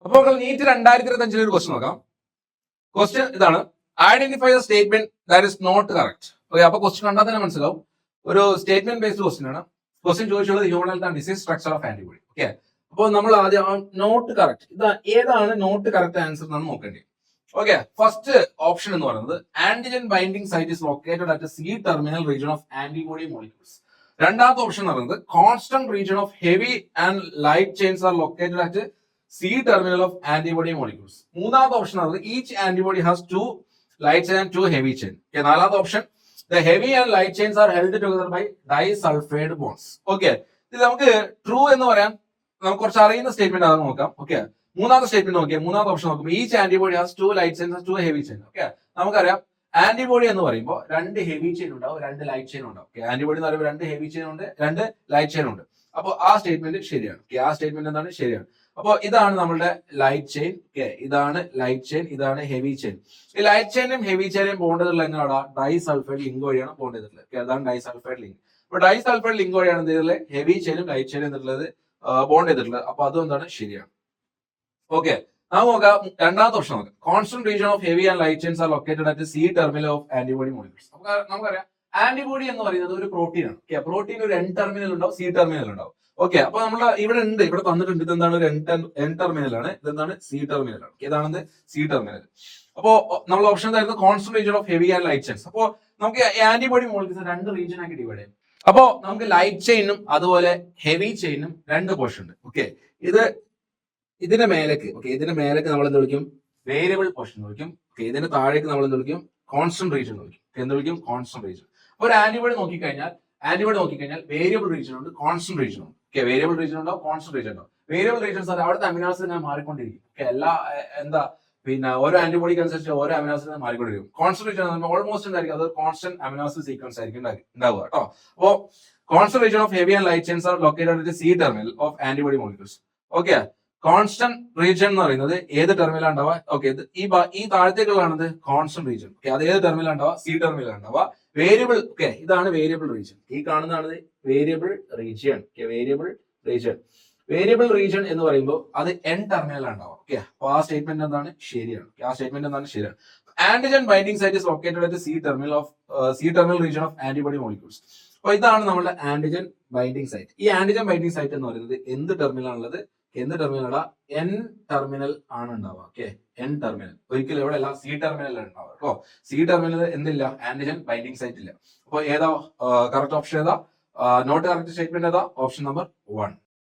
അപ്പൊ നമ്മൾ നീറ്റ് 2025 ഒരു ക്വസ്റ്റ്യൻ നോക്കാം. ക്വസ്റ്റ്യൻ ഇതാണ്, identify the statement that is not correct. Okay, അപ്പൊ ക്വസ്റ്റ്യൻ കണ്ടാൽ തന്നെ മനസ്സിലാവും ഒരു സ്റ്റേറ്റ്മെന്റ് ബേസ്ഡ് ക്വസ്റ്റ്യൻ ആണ്. ക്വസ്റ്റ്യൻ ചോദിച്ചുള്ളത് human health and disease structure of antibody. Okay, അപ്പോൾ നമ്മൾ ആദ്യം നോട്ട് കറക്റ്റ് ഏതാണ് നോട്ട് കറക്റ്റ് ആൻസർ എന്നാണ് നോക്കേണ്ടത്. ഓക്കെ, ഫസ്റ്റ് ഓപ്ഷൻ എന്ന് പറയുന്നത് antigen binding site is located at C terminal region of antibody molecules. രണ്ടാമത്തെ ഓപ്ഷൻ എന്ന് പറയുന്നത് constant region of heavy and light chains are located at C terminal of antibody molecules. മൂന്നാമത്തെ option ആണ് each antibody has 2 light chain and 2 heavy chain. Okay, നാലാമത്തെ option the heavy and light chains are held together by disulfide bonds. Okay, ഇത് നമുക്ക് true എന്ന് പറയാം, നമുക്ക് കുറച്ച് അറിയുന്ന സ്റ്റേറ്റ്മെന്റ് ആണ് നോക്കാം. ഓക്കെ, മൂന്നാമത്തെ സ്റ്റേറ്റ്മെന്റ് നോക്കിയാൽ മൂന്നാമത്തെ ഓപ്ഷൻ നോക്കുമ്പോൾ each antibody has 2 light chains and 2 heavy chain. Okay, നമുക്കറിയാം ആന്റിബോഡി എന്ന് പറയുമ്പോൾ 2 ഹെവി ചെയിൻ ഉണ്ടാവും, 2 ലൈറ്റ് ചെയിൻ ഉണ്ടാവും. ഓക്കെ, ആന്റിബോഡി എന്ന് പറയുമ്പോൾ 2 ഹെവി ചെയിൻ ഉണ്ട്, 2 ലൈറ്റ് ചെയിൻ ഉണ്ട്. അപ്പോൾ ആ സ്റ്റേറ്റ്മെന്റ് ശരിയാണ്. ഓക്കെ, ആ സ്റ്റേറ്റ്മെന്റ് എന്താണ് ശരിയാണ്. അപ്പോൾ ഇതാണ് നമ്മുടെ ലൈറ്റ് ചെയിൻ. ഓക്കെ, ഇതാണ് ലൈറ്റ് ചെയിൻ, ഇതാണ് ഹെവി ചെയിൻ. ഈ ലൈറ്റ് ചെയിനും ഹെവി ചെയിനും ബോണ്ട് ചെയ്തിട്ടുള്ള എങ്ങനെയാണ് ഡൈസൾഫൈഡ് ലിങ്ക് വഴിയാണ് ബോണ്ട് ചെയ്തിട്ടുള്ളത്. ഓക്കെ, അതാണ് ഡൈസൾഫൈഡ് ലിങ്ക്. അപ്പൊ ഡൈസൾഫൈഡ് ലിങ്ക് വഴിയാണ് എന്ത് ചെയ്തിട്ടുള്ളത്, ഹെവി ചെയിനും ലൈറ്റ് ചെയിനും എന്തിട്ടുള്ളത് ബോണ്ട് ചെയ്തിട്ടുള്ളത്. അപ്പൊ അതും എന്താണ് ശരിയാണ്. ഓക്കെ, നമുക്ക് നോക്കാം രണ്ടാമത്തെ ഓപ്ഷൻ നോക്കാം. Constant region of heavy and light chains are located at C terminal of antibody molecules. നമുക്കറിയാം ആന്റിബോഡി എന്ന് പറയുന്നത് ഒരു പ്രോട്ടീൻ ആണ്. ഓക്കെ, പ്രോട്ടീൻ ഒരു എൻ ടെർമിനൽ ഉണ്ടാവും, സി ടെർമിനൽ ഉണ്ടാവും. ഓക്കെ, അപ്പൊ നമ്മൾ ഇവിടെ ഉണ്ട്, ഇവിടെ തന്നിട്ടുണ്ട് ഇതെന്താണ് ഒരു എൻ ടെർമിനൽ ആണ്, ഇതെന്താണ് സി ടെർമിനൽ ആണ്. ഇതാണെന്ന് സി ടെർമിനൽ. അപ്പോ നമ്മൾ ഓപ്ഷൻ ആയിരുന്നു constant region of heavy and light chains. അപ്പോ നമുക്ക് ആന്റിബോഡി മോളിക്യൂൾസ് 2 റീജിയൻ ആക്കി ഡിവൈഡ് ചെയ്യും. അപ്പോ നമുക്ക് ലൈറ്റ് ചെയിനും അതുപോലെ ഹെവി ചെയിനും 2 പോർഷൻ ഉണ്ട്. ഓക്കെ, ഇതിന്റെ മേലേക്ക്, ഓക്കെ, ഇതിന്റെ മേലേക്ക് നമ്മൾ എന്ത് വിളിക്കും, വേരിയബിൾ പോർഷൻ എന്ന് വിളിക്കും. ഓക്കെ, ഇതിന്റെ താഴേക്ക് നമ്മൾ എന്ത് വിളിക്കും, കോൺസ്റ്റന്റ് റീജിയൻ എന്ന് വിളിക്കും. എന്ത് വിളിക്കും, കോൺസ്റ്റന്റ് റീജിയൻ. അപ്പൊ ഒരു ആന്റിബോഡി നോക്കിക്കഴിഞ്ഞാൽ വേരിയബിൾ റീജിയൻ ഉണ്ട്, കോൺസ്റ്റന്റ് റീജിയൻ ഉണ്ട്. ഓക്കെ, വേരിയബിൾ റീജിയൻ ഉണ്ടാവും, കോൺസ്റ്റന്റ് റീജിയൻ ഉണ്ടാവും. വേരിയബിൾ റീജിയൻസ് അവിടുത്തെ അമിനോസിഡ് ഇങ്ങനെ മാറിക്കൊണ്ടിരിക്കും. ഓക്കെ, എല്ലാ പിന്നെ ഓരോ ആന്റിബോഡിക്ക് അനുസരിച്ച് ഓരോ അമിനോസിഡ് മാറിക്കൊണ്ടിരിക്കും. കോൺസ്റ്റന്റ് റീജിയൻ ഓൾമോസ്റ്റ് എന്തായിരിക്കും, അത് കോൺസ്റ്റന്റ് അമിനോസിഡ് സീക്വൻസ് ആയിരിക്കും ഉണ്ടാവുക കേട്ടോ. അപ്പോ constant region of heavy and light chains are located at C terminal of antibody molecules. Okay, constant region എന്ന് പറയുന്നത് ഏത് ടെർമിനലാണ് ഉണ്ടാവുക, ഓക്കെ, ഈ താഴത്തേക്കുള്ളതാണത് കോൺസ്റ്റന്റ് റീജിയൻ. ഓക്കെ, അത് ഏത് ടെർമിനലാണ് ഉണ്ടാവുക, സി ടെർമിനലാണ് ഉണ്ടാവുക. വേരിയബിൾ, ഓക്കെ, ഇതാണ് വേരിയബിൾ റീജിയൻ. ഈ കാണുന്നതാണ് variable region. Okay, variable region എന്ന് പറയുമ്പോൾ അത് എൻ ടെർമിനലാണ് ഉണ്ടാവുക. ഓക്കെ, അപ്പൊ ആ സ്റ്റേറ്റ്മെന്റ് എന്താണ് ശരിയാണ്. ആ സ്റ്റേറ്റ്മെന്റ് എന്താണ് ശരിയാണ്. Antigen binding site is located at C terminal region of antibody molecules. അപ്പൊ ഇതാണ് നമ്മുടെ ആന്റിജൻ ബൈൻഡിങ് സൈറ്റ്. ഈ ആന്റിജൻ ബൈൻഡിങ് സൈറ്റ് എന്ന് പറയുന്നത് എന്ത് ടെർമിനലാണുള്ളത്, എന്ത് ടെർമിനലാ, എൻ ടെർമിനൽ ആണ് ഉണ്ടാവുക. ഓക്കെ, എൻ ടെർമിനൽ, ഒരിക്കലും എവിടെ അല്ല, സി ടെർമിനൽ ഉണ്ടാവുക കേട്ടോ. സി ടെർമിനൽ എന്തില്ല, ആന്റിജൻ ബൈൻഡിങ് സൈറ്റ് ഇല്ല. അപ്പൊ ഏതാ കറക്റ്റ് ഓപ്ഷൻ, ഏതാ നോട്ട് കറക്റ്റ് സ്റ്റേറ്റ്മെന്റ്, ഏതാ ഓപ്ഷൻ നമ്പർ 1.